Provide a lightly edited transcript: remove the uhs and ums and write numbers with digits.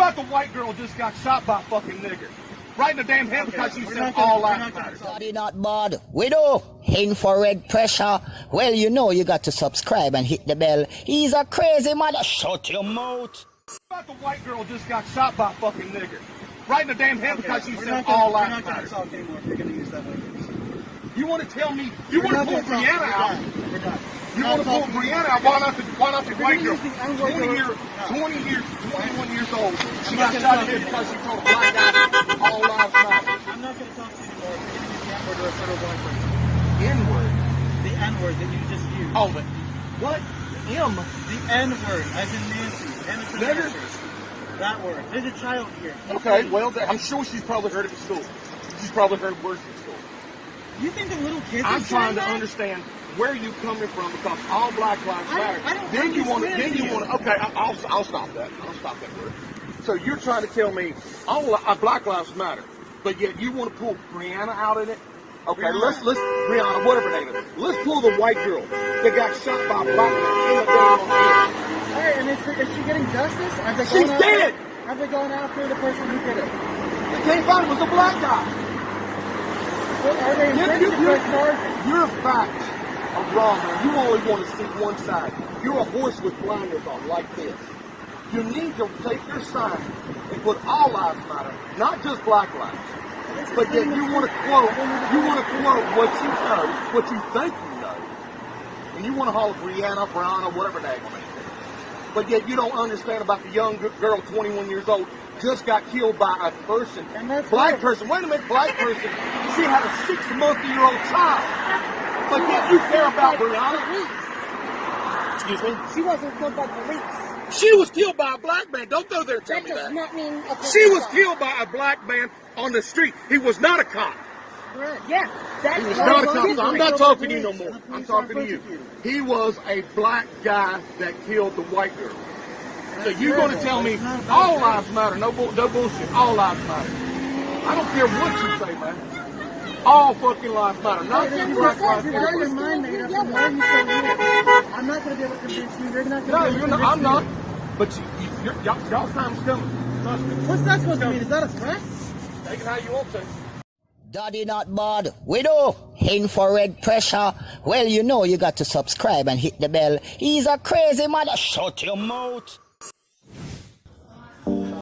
about the white girl just got shot by a fucking nigger? Right in the damn head because you said all lives matter. Body not bad. Widow, infrared pressure. Well, you know you got to subscribe and hit the bell. He's a crazy mother. Shut your mouth. About the white girl just got shot by a fucking nigger. Right in the damn head because you said all lives matter. Talk anymore if you're gonna use that language. You want to tell me, you want to pull Brianna out? We're done. You want to pull Brianna out? Why not the white girl? 20 years, 21 years old. She got shot in the head because she told a black guy all lives matter. I'm not going to talk to you anymore. You're going to use the N-word to refer to a black person. N-word? The N-word that you just used. Oh, but what? M? The N-word, as in Nancy. Nigger? That word. There's a child here. Okay, well, I'm sure she's probably heard it in school. She's probably heard words in school. You think the little kids I'm are trying to that? understand where you coming from because all black lives matter. I don't Then you want to. understand Okay, I'll stop that. I'll stop that word. So you're trying to tell me black lives matter, but yet you want to pull Brianna out in it? Okay, let's Brianna, whatever her name is. Let's pull the white girl that got shot by a black man in the damn head. Hey, and is she getting justice? Have they She's gone dead. Have they gone after the person who did it? They can't find him. It was a black guy. Are they infringing the charges? Your facts are wrong, man. You only want to see one side. You're a horse with blinders on, like this. You need to take your sign and put all lives matter, not just black lives. But yet you want to quote what you know, what you think you know, and you want to holler Brianna, whatever that name is. But yet you don't understand about the young girl, 21 years old, just got killed by a person, black person. Wait a minute, black person. She had a 6-month-old child. But yet you care about Brianna. Excuse me? She wasn't killed by police. She was killed by a black man. Don't go there and tell me That does that. not mean a police She was officer. killed by a black man on the street. He was not a cop. Yeah, that's He was very not a cop. different. So I'm not talking to you no more. I'm talking to you. He was a black guy that killed the white girl. So you're going to tell me all lives matter, no bullshit, all lives matter. I don't care what you say, man. All fucking lives matter, not just black lives You got your matter. mind made up. And why are you so weird? I'm not going to be able to convince you. You're not going to No, be able you're to not. convince I'm not. But y'all's time's coming. Trust me. What's that supposed to mean? Is that a threat? Take it how you want to. Daddy not bad. Widow, infrared pressure. Well, you know you got to subscribe and hit the bell. He's a crazy mother. Shut your mouth.